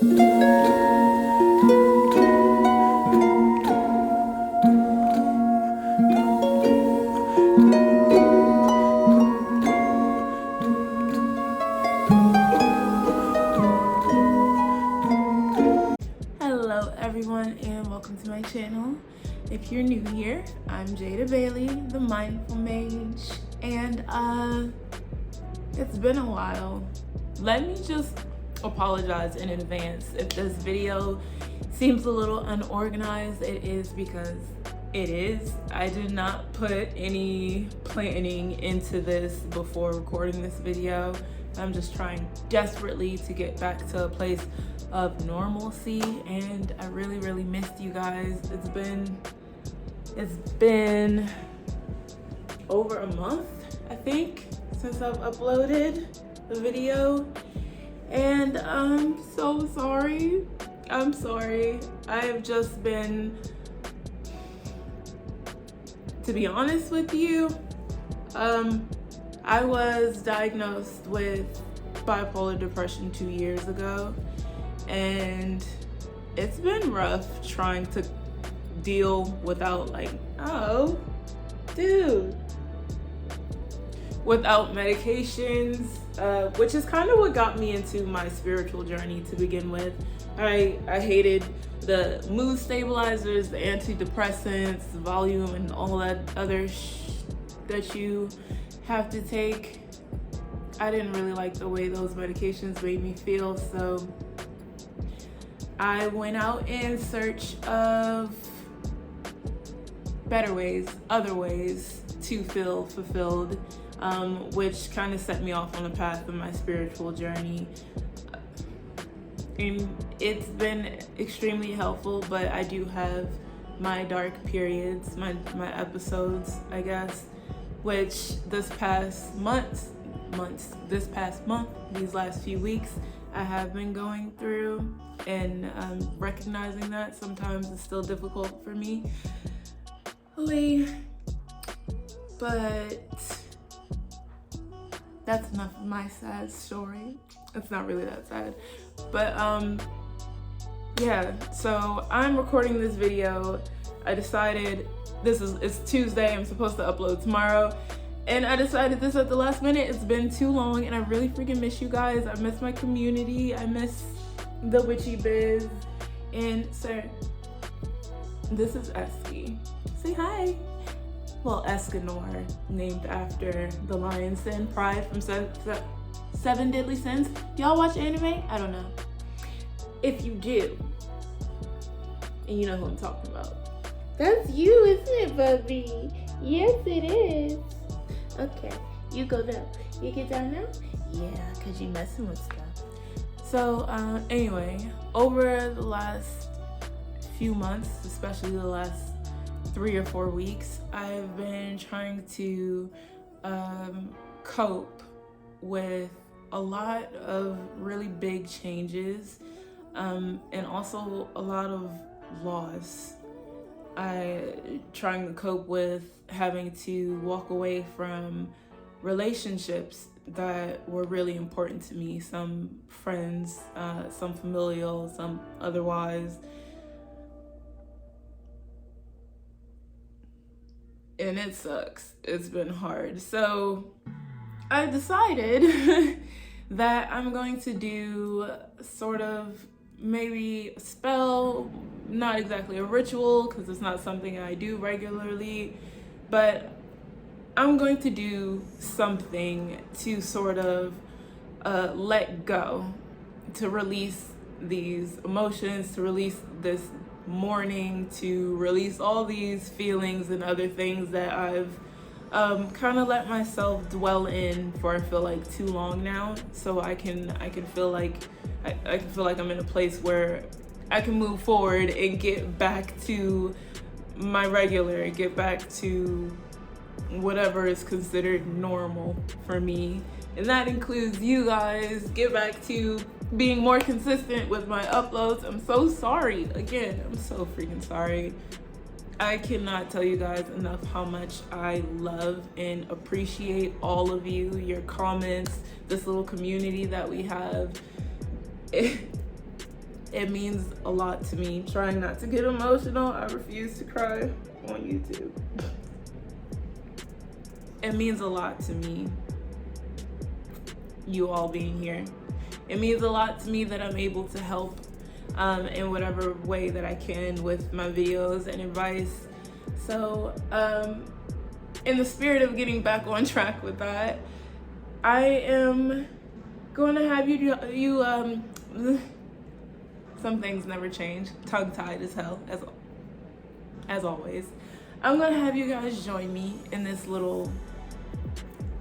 Hello everyone and welcome to my channel. If you're new here, I'm Jada Bailey, the Mindful Mage, and it's been a while. Let me just apologize in advance if this video seems a little unorganized. It is because it is. I did not put any planning into this before recording this video. I'm just trying desperately to get back to a place of normalcy, and I really missed you guys. It's been over a month, I think, since I've uploaded the video, and I'm so sorry. I'm sorry. I have just been, to be honest with you, I was diagnosed with bipolar depression 2 years ago, and it's been rough trying to deal without without medications, which is kind of what got me into my spiritual journey to begin with. I hated the mood stabilizers, the antidepressants, the volume, and all that other that you have to take. I didn't really like the way those medications made me feel, so I went out in search of better ways, other ways to feel fulfilled, which kind of set me off on the path of my spiritual journey. And it's been extremely helpful, but I do have my dark periods, my episodes, I guess, which this past month, these last few weeks, I have been going through, and recognizing that sometimes it's still difficult for me. But that's enough of my sad story. It's not really that sad, but yeah, so I'm recording this video. I decided it's Tuesday, I'm supposed to upload tomorrow, and I decided this at the last minute. It's been too long, and I really freaking miss you guys. I miss my community. I miss the witchy biz. And sir, this is Esky. Say hi. Well, Escanor, named after the lion's sin, Pride from Seven Deadly Sins. Y'all watch anime? I don't know. If you do, and you know who I'm talking about, that's you, isn't it, Bubby? Yes, it is. Okay, you go down. You get down now? Yeah, because you messing with stuff. So, anyway, over the last few months, especially the last 3 or 4 weeks, I've been trying to cope with a lot of really big changes, and also a lot of loss. Trying to cope with having to walk away from relationships that were really important to me, some friends, some familial, some otherwise. And it sucks. It's been hard. So I decided that I'm going to do sort of maybe a spell, not exactly a ritual because it's not something I do regularly, but I'm going to do something to sort of let go, to release these emotions, to release this mourning, to release all these feelings and other things that I've kind of let myself dwell in for, I feel like, too long now. So I can feel like I can feel like I'm in a place where I can move forward and get back to my regular, get back to whatever is considered normal for me. And that includes you guys. Get back to being more consistent with my uploads. I'm so sorry. Again, I'm so freaking sorry. I cannot tell you guys enough how much I love and appreciate all of you, your comments, this little community that we have. It means a lot to me. Trying not to get emotional. I refuse to cry on YouTube. It means a lot to me, you all being here. It means a lot to me that I'm able to help in whatever way that I can with my videos and advice. So in the spirit of getting back on track with that, I am going to have you some things never change, tongue-tied as hell, as always. I'm gonna have you guys join me in this little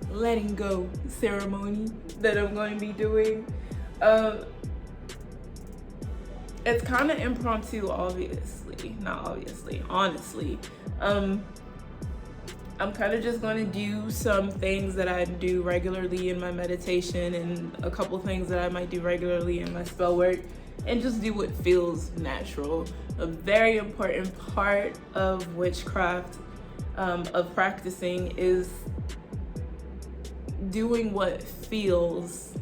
letting go ceremony that I'm going to be doing. It's kind of impromptu, honestly. I'm kind of just going to do some things that I do regularly in my meditation and a couple things that I might do regularly in my spell work, and just do what feels natural. A very important part of witchcraft, of practicing, is doing what feels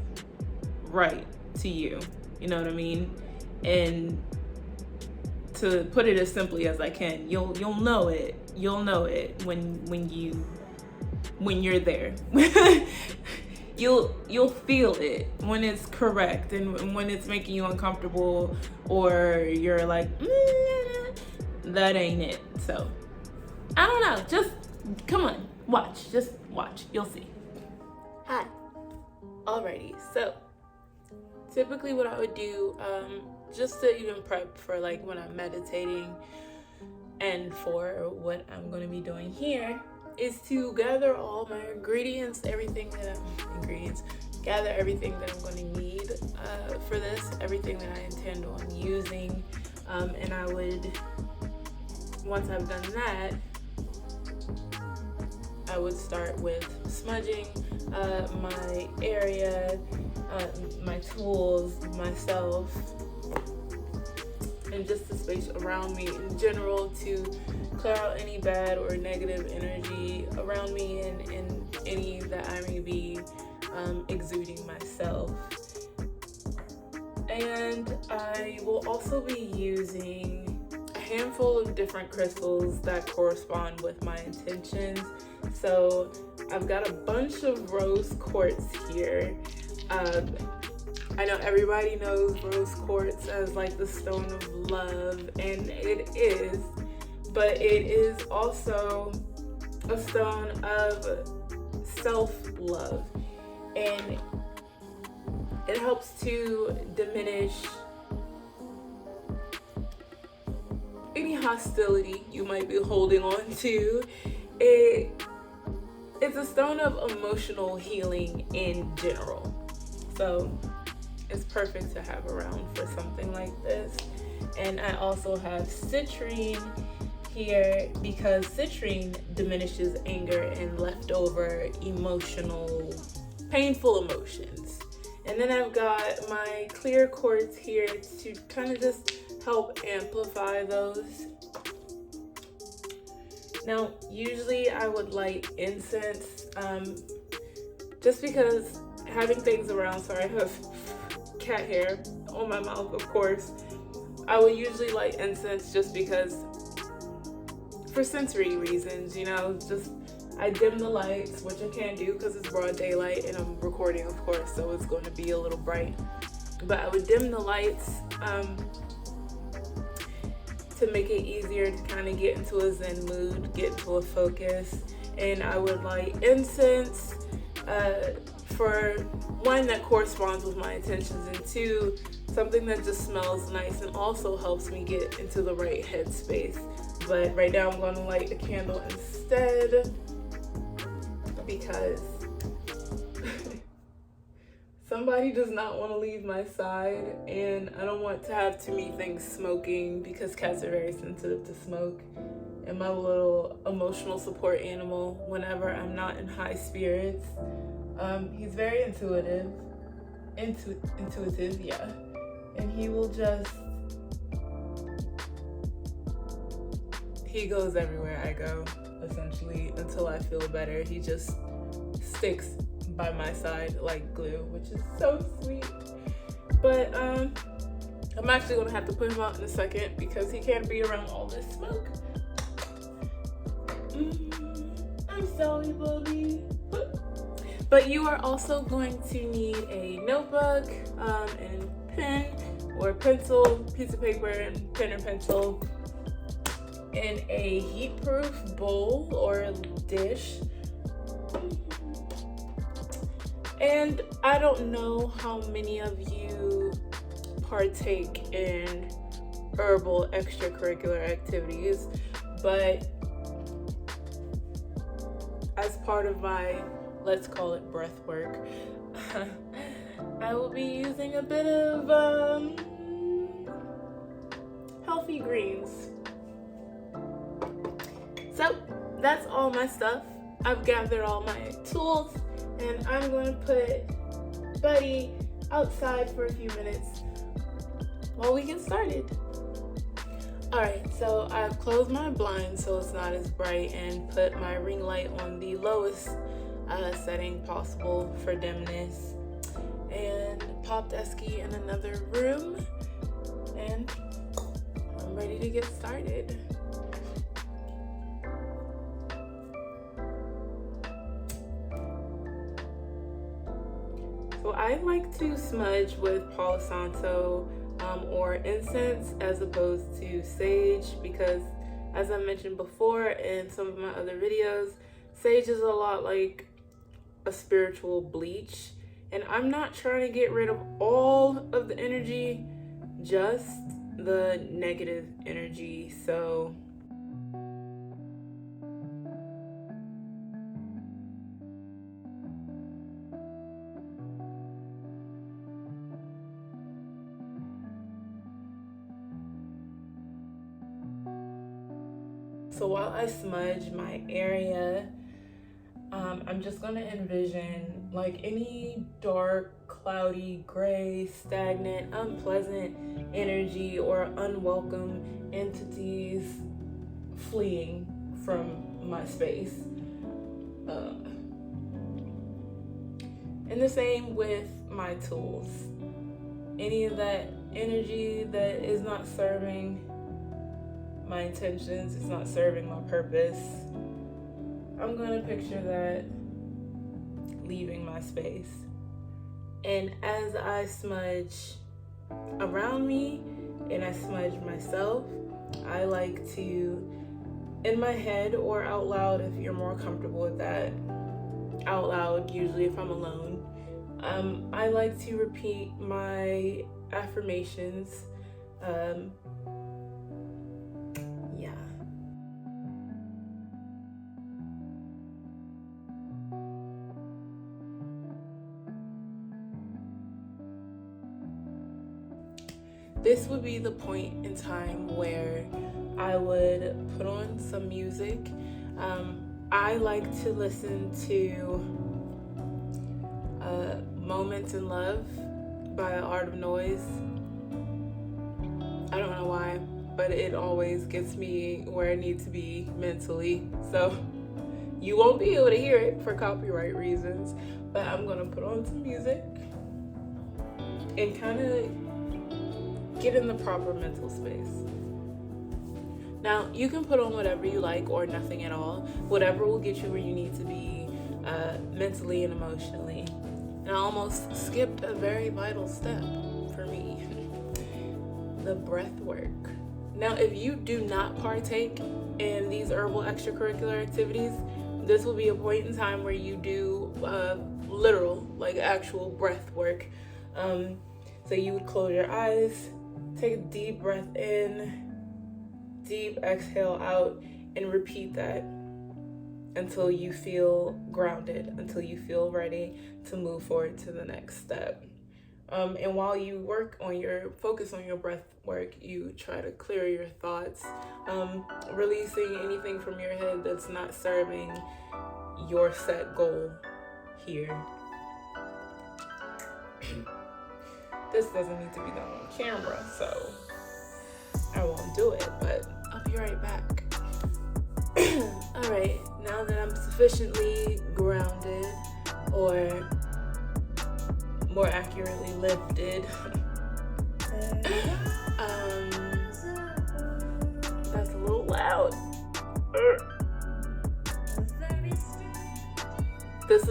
right to you. You know what I mean? And to put it as simply as I can, you'll know it. You'll know it when you're there. You'll feel it when it's correct and when it's making you uncomfortable, or you're like, that ain't it. So I don't know, just come on, just watch, you'll see. Hi. Alrighty, so typically what I would do, just to even prep for like when I'm meditating and for what I'm going to be doing here, is to gather all my ingredients, gather everything that I'm going to need for this, everything that I intend on using, and I would, once I've done that, I would start with smudging my area, my tools, myself, and just the space around me in general, to clear out any bad or negative energy around me and any that I may be exuding myself. And I will also be using a handful of different crystals that correspond with my intentions. So I've got a bunch of rose quartz here. I know everybody knows rose quartz as like the stone of love, and it is, but it is also a stone of self-love, and it helps to diminish any hostility you might be holding on to. It's a stone of emotional healing in general, so it's perfect to have around for something like this. And I also have citrine here because citrine diminishes anger and leftover painful emotions. And then I've got my clear quartz here to kind of just help amplify those. Now, usually I would light incense, just because having things around, sorry, I have cat hair on my mouth, of course. I would usually light incense just because, for sensory reasons, just I dim the lights, which I can't do because it's broad daylight and I'm recording, of course, so it's going to be a little bright. But I would dim the lights to make it easier to kind of get into a zen mood, get into a focus. And I would light incense for one, that corresponds with my intentions, and two, something that just smells nice and also helps me get into the right headspace. But right now I'm going to light a candle instead because somebody does not want to leave my side, and I don't want to have too many things smoking because cats are very sensitive to smoke. And my little emotional support animal, whenever I'm not in high spirits, he's very intuitive, yeah. And he will he goes everywhere I go, essentially, until I feel better. He just sticks by my side like glue, which is so sweet. But I'm actually gonna have to put him out in a second because he can't be around all this smoke. I'm sorry, Bobby. But you are also going to need a notebook and pen or pencil, piece of paper and pen or pencil, and a heat-proof bowl or dish. And I don't know how many of you partake in herbal extracurricular activities, but as part of my, let's call it breath work, I will be using a bit of healthy greens. So that's all my stuff. I've gathered all my tools and I'm going to put Buddy outside for a few minutes while we get started. Alright, so I've closed my blinds so it's not as bright and put my ring light on the lowest setting possible for dimness, and popped Esky in another room, and I'm ready to get started. So I like to smudge with Palo Santo or incense as opposed to sage, because as I mentioned before in some of my other videos, sage is a lot like a spiritual bleach, and I'm not trying to get rid of all of the energy, just the negative energy. So while I smudge my area, I'm just gonna envision like any dark, cloudy, gray, stagnant, unpleasant energy or unwelcome entities fleeing from my space. And the same with my tools. Any of that energy that is not serving my intentions, it's not serving my purpose, I'm gonna picture that leaving my space. And as I smudge around me and I smudge myself, I like to, in my head or out loud if you're more comfortable with that, out loud usually if I'm alone, I like to repeat my affirmations. This would be the point in time where I would put on some music. I like to listen to Moments in Love by Art of Noise. I don't know why, but it always gets me where I need to be mentally. So you won't be able to hear it for copyright reasons, but I'm gonna put on some music and kind of get in the proper mental space. Now, you can put on whatever you like or nothing at all. Whatever will get you where you need to be mentally and emotionally. And I almost skipped a very vital step for me, the breath work. Now, if you do not partake in these herbal extracurricular activities, this will be a point in time where you do literal, like actual breath work. So you would close your eyes, take a deep breath in, deep exhale out, and repeat that until you feel grounded, until you feel ready to move forward to the next step. And while you focus on your breath work, you try to clear your thoughts, releasing anything from your head that's not serving your set goal here. This doesn't need to be done on camera, so I won't do it, but I'll be right back. Alright, now that I'm sufficiently grounded, or more accurately lifted,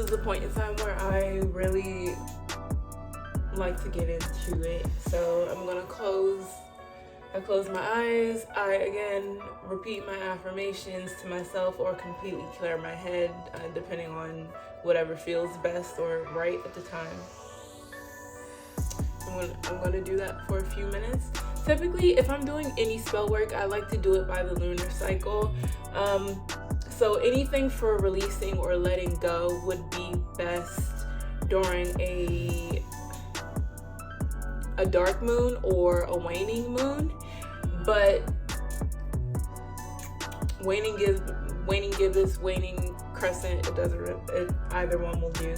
is the point in time where I really like to get into it. So I'm gonna close my eyes. I again repeat my affirmations to myself or completely clear my head, depending on whatever feels best or right at the time. I'm gonna do that for a few minutes. Typically, if I'm doing any spell work, I like to do it by the lunar cycle. So anything for releasing or letting go would be best during a dark moon or a waning moon, but waning gibbous, waning crescent, either one will do.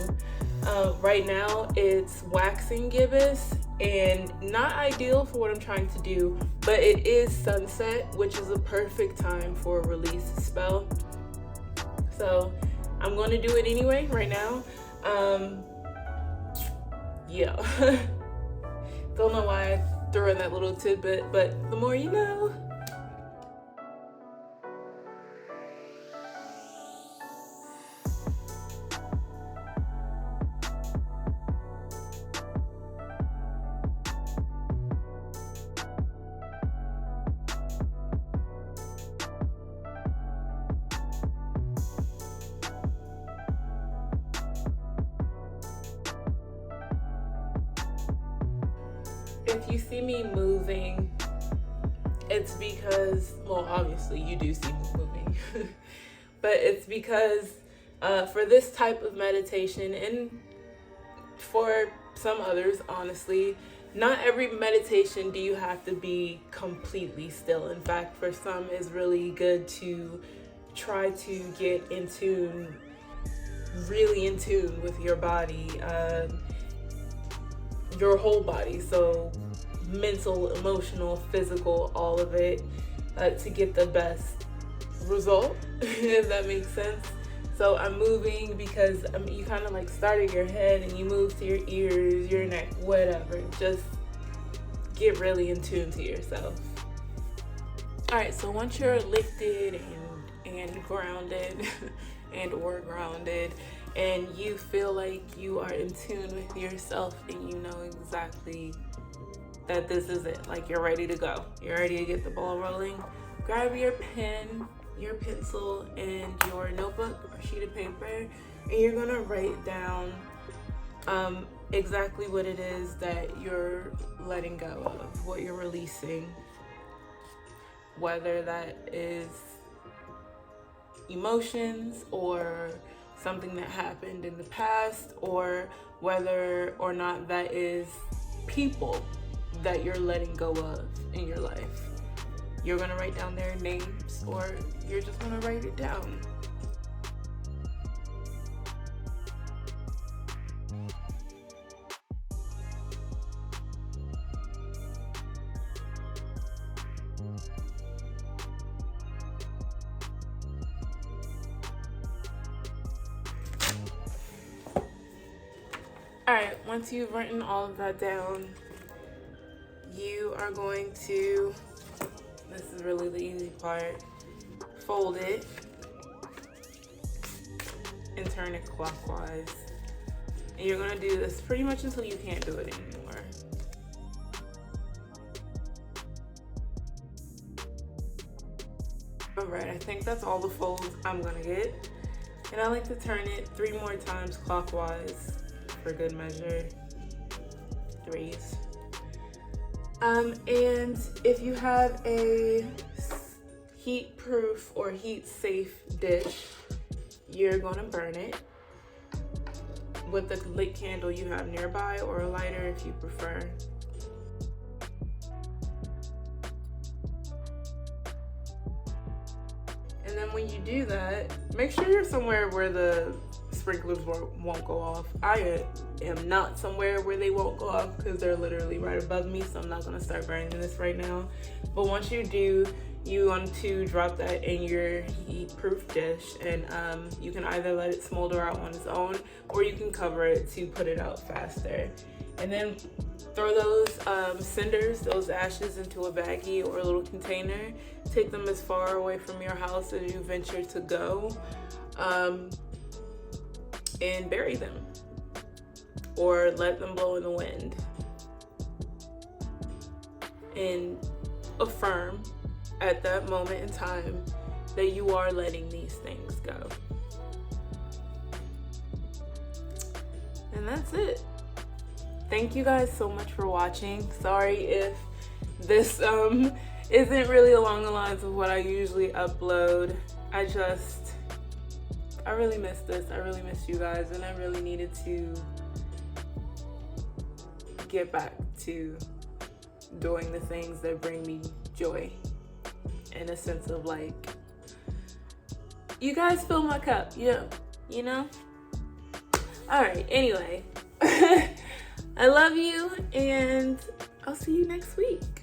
Right now it's waxing gibbous, and not ideal for what I'm trying to do, but it is sunset, which is a perfect time for a release spell. So I'm going to do it anyway right now. Yeah. Don't know why I threw in that little tidbit, but the more you know. If you see me moving, it's because, well, obviously you do see me moving, but it's because for this type of meditation, and for some others, honestly, not every meditation do you have to be completely still. In fact, for some, it's really good to try to get in tune, really in tune with your body, your whole body. So mental, emotional, physical, all of it, to get the best result, if that makes sense. So I'm moving because you kind of like start at your head and you move to your ears, your neck, whatever. Just get really in tune to yourself. All right, so once you're lifted and grounded or grounded, and you feel like you are in tune with yourself and you know exactly that this is it, like you're ready to go, you're ready to get the ball rolling, grab your pen, your pencil, and your notebook or sheet of paper, and you're gonna write down exactly what it is that you're letting go of, what you're releasing, whether that is emotions or something that happened in the past, or whether or not that is people that you're letting go of in your life. You're gonna write down their names, or you're just gonna write it down. Alright, once you've written all of that down, you are going to, this is really the easy part, fold it and turn it clockwise. And you're going to do this pretty much until you can't do it anymore. Alright, I think that's all the folds I'm going to get. And I like to turn it 3 more times clockwise for good measure. 3s. And if you have a heat-proof or heat-safe dish, you're gonna burn it with the lit candle you have nearby, or a lighter if you prefer. And then when you do that, make sure you're somewhere where the sprinklers won't go off. I am not somewhere where they won't go off because they're literally right above me, so I'm not going to start burning this right now. But once you do, you want to drop that in your heat-proof dish, and you can either let it smolder out on its own, or you can cover it to put it out faster. And then throw those cinders, those ashes, into a baggie or a little container. Take them as far away from your house as you venture to go. and bury them or let them blow in the wind, and affirm at that moment in time that you are letting these things go. And that's it. Thank you guys so much for watching. Sorry if this isn't really along the lines of what I usually upload. I really missed this. I really missed you guys, and I really needed to get back to doing the things that bring me joy, in a sense of like, you guys fill my cup, you know? All right, anyway, I love you, and I'll see you next week.